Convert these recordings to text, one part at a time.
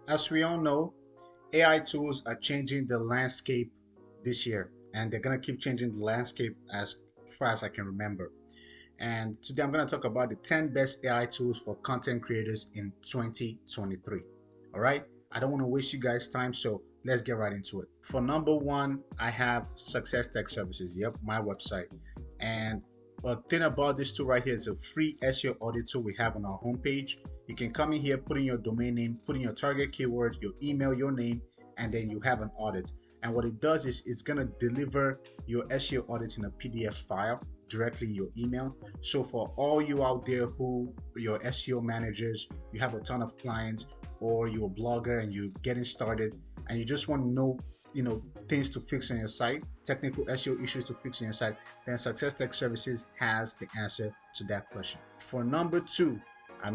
As we all know, AI tools are changing the landscape this year, and they're going to keep changing the landscape as far as I can remember. And today I'm going to talk about the 10 best AI tools for content creators in 2023. All right, I don't want to waste you guys' time, so let's get right into it. For number one, I have Success Tech Services. Yep, my website. And a thing about this tool right here is a free SEO audit tool we have on our homepage. You can come in here, put in your domain name, put in your target keyword, your email, your name, and then you have an audit. And what it does is it's going to deliver your SEO audit in a PDF file directly in your email. So for all you out there who your SEO managers, you have a ton of clients, or you're a blogger and you're getting started and you just want to know, things to fix on your site, technical SEO issues to fix on your site, then Success Tech Services has the answer to that question. For number two,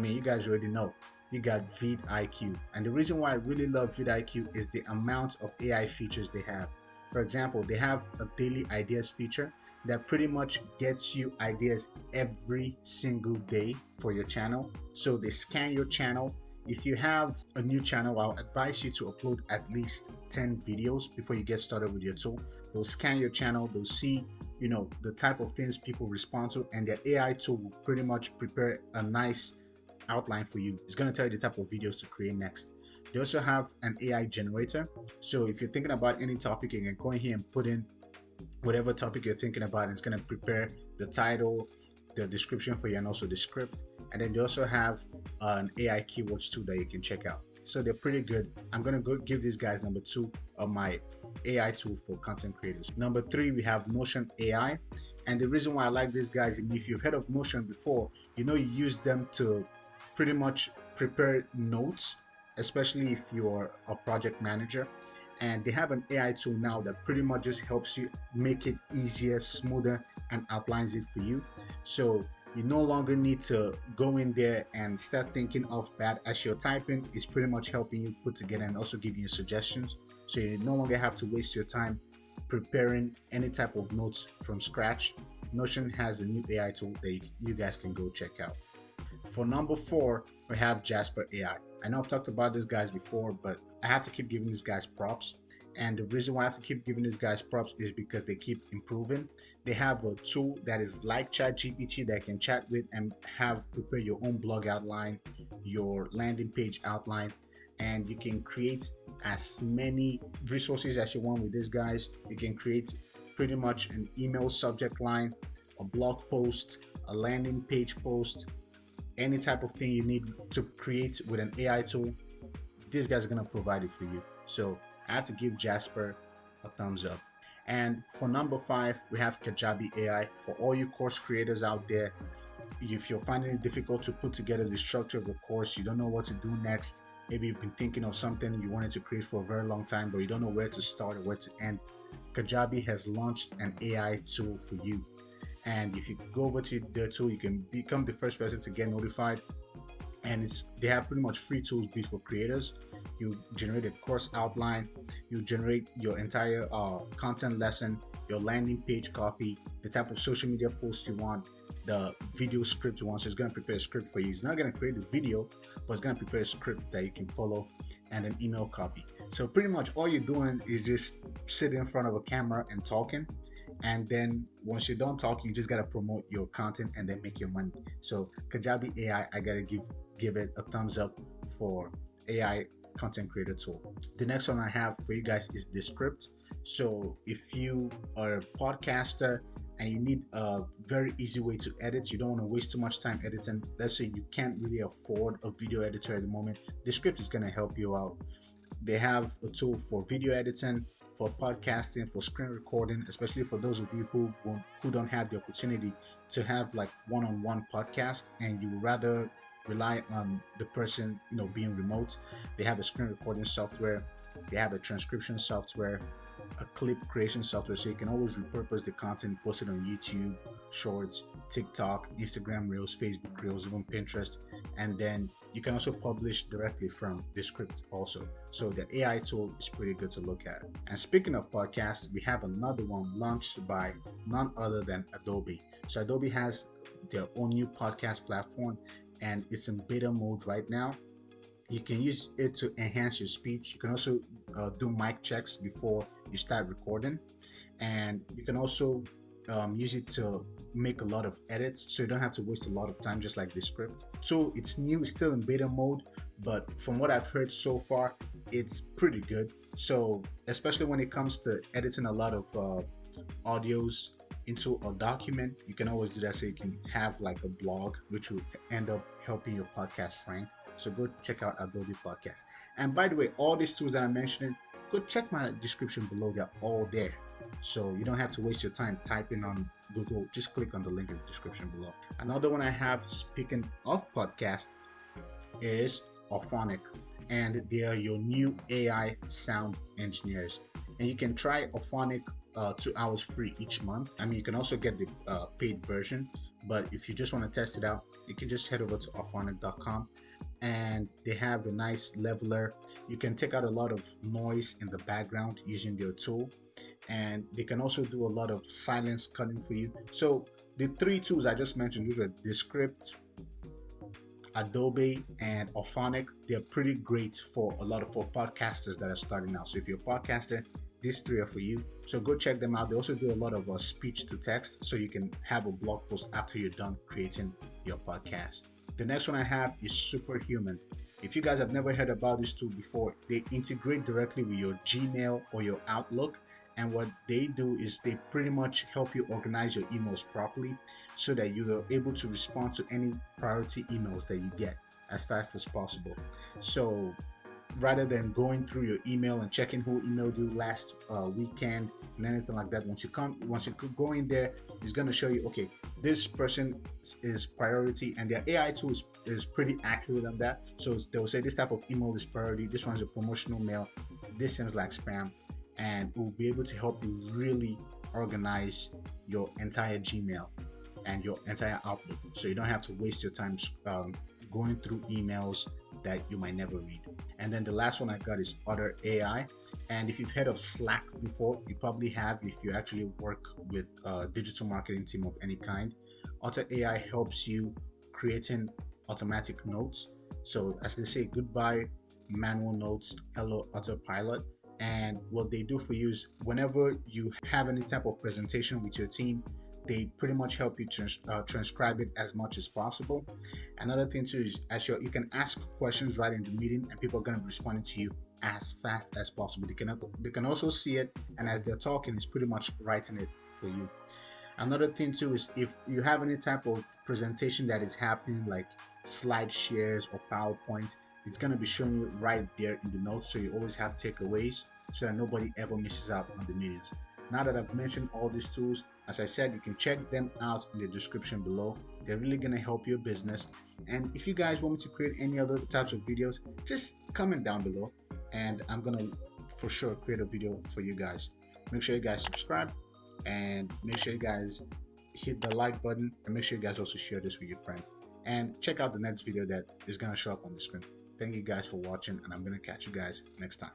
you guys already know, you got VidIQ. And the reason why I really love VidIQ is the amount of AI features they have. For example, they have a daily ideas feature that pretty much gets you ideas every single day for your channel. So they scan your channel. If you have a new channel, I'll advise you to upload at least 10 videos before you get started with your tool. They'll scan your channel, they'll see, the type of things people respond to, and their AI tool will pretty much prepare a nice outline for you. It's going to tell you the type of videos to create next. They also have an AI generator. So if you're thinking about any topic, you can go in here and put in whatever topic you're thinking about, and it's going to prepare the title, the description for you, and also the script. And then they also have an AI keywords too that you can check out. So they're pretty good. I'm going to go give these guys number two of my AI tool for content creators. Number three, we have Notion AI. And the reason why I like these guys, if you've heard of Notion before, you use them to pretty much prepare notes, especially if you're a project manager. And they have an AI tool now that pretty much just helps you make it easier, smoother, and outlines it for you. So you no longer need to go in there and start thinking of bad as you're typing. It's pretty much helping you put together and also giving you suggestions. So you no longer have to waste your time preparing any type of notes from scratch. Notion has a new AI tool that you guys can go check out. For number four, we have Jasper AI. I know I've talked about these guys before, but I have to keep giving these guys props. And the reason why I have to keep giving these guys props is because they keep improving. They have a tool that is like ChatGPT that can chat with and have prepare your own blog outline, your landing page outline, and you can create as many resources as you want with these guys. You can create pretty much an email subject line, a blog post, a landing page post, any type of thing you need to create with an AI tool. These guys are going to provide it for you. So I have to give Jasper a thumbs up. And for number five, we have Kaebi AI. For all you course creators out there, if you're finding it difficult to put together the structure of the course, you don't know what to do next, maybe you've been thinking of something you wanted to create for a very long time, but you don't know where to start or where to end, Kaebi has launched an AI tool for you. And if you go over to their tool, you can become the first person to get notified. And they have pretty much free tools built for creators. You generate a course outline, you generate your entire content lesson, your landing page copy, the type of social media post you want, the video script you want. So it's going to prepare a script for you. It's not going to create the video, but it's going to prepare a script that you can follow and an email copy. So pretty much all you're doing is just sitting in front of a camera and talking. And then once you're done talking, you just gotta promote your content and then make your money. So Kaebi AI, I gotta give it a thumbs up for AI content creator tool. The next one I have for you guys is Descript. So if you are a podcaster and you need a very easy way to edit, you don't want to waste too much time editing. Let's say you can't really afford a video editor at the moment, Descript is gonna help you out. They have a tool for video editing, for podcasting, for screen recording, especially for those of you who don't have the opportunity to have like one-on-one podcast and you would rather rely on the person being remote. They have a screen recording software, they have a transcription software, a clip creation software, so you can always repurpose the content posted on YouTube Shorts, TikTok, Instagram Reels, Facebook Reels, even Pinterest. And then you can also publish directly from the script also. So the AI tool is pretty good to look at. And speaking of podcasts, we have another one launched by none other than Adobe. So Adobe has their own new podcast platform and it's in beta mode right now. You can use it to enhance your speech. You can also do mic checks before you start recording, and you can also use it to make a lot of edits, so you don't have to waste a lot of time, just like the script. So it's new, it's still in beta mode, but from what I've heard so far, it's pretty good. So especially when it comes to editing a lot of audios into a document, you can always do that, so you can have like a blog which will end up helping your podcast rank. So go check out Adobe Podcast. And by the way, all these tools that I'm mentioning, go check my description below. They're all there, so you don't have to waste your time typing on Google. Just click on the link in the description below. Another one I have, speaking of podcast, is Aonic, and they are your new AI sound engineers. And you can try Aonic 2 hours free each month. I mean, you can also get the paid version, but if you just want to test it out, you can just head over to aonic.com, and they have a nice leveler. You can take out a lot of noise in the background using their tool, and they can also do a lot of silence cutting for you. So the three tools I just mentioned, those are Descript, Adobe, and Aonic. They're pretty great for a lot of for podcasters that are starting out. So if you're a podcaster, these three are for you. So go check them out. They also do a lot of speech to text, so you can have a blog post after you're done creating your podcast. The next one I have is Superhuman. If you guys have never heard about this tool before, they integrate directly with your Gmail or your Outlook. And what they do is they pretty much help you organize your emails properly, so that you are able to respond to any priority emails that you get as fast as possible. So rather than going through your email and checking who emailed you last weekend and anything like that, once you go in there, it's going to show you, okay, this person is priority, and their AI tool is pretty accurate on that. So they will say this type of email is priority, this one's a promotional mail, this seems like spam, and it will be able to help you really organize your entire Gmail and your entire Outlook, so you don't have to waste your time going through emails that you might never read. And then the last one I got is Otter AI. And if you've heard of Slack before, you probably have if you actually work with a digital marketing team of any kind. Otter AI helps you creating automatic notes. So as they say, goodbye manual notes, hello autopilot. And what they do for you is whenever you have any type of presentation with your team, they pretty much help you transcribe it as much as possible. Another thing too is you can ask questions right in the meeting, and people are going to be responding to you as fast as possible. They can also see it, and as they're talking, it's pretty much writing it for you. Another thing too is if you have any type of presentation that is happening, like slide shares or PowerPoint, it's going to be showing you right there in the notes, so you always have takeaways, so that nobody ever misses out on the meetings. Now that I've mentioned all these tools, as I said, you can check them out in the description below. They're really going to help your business. And if you guys want me to create any other types of videos, just comment down below, and I'm going to for sure create a video for you guys. Make sure you guys subscribe, and make sure you guys hit the like button, and make sure you guys also share this with your friend. And check out the next video that is going to show up on the screen. Thank you guys for watching, and I'm going to catch you guys next time.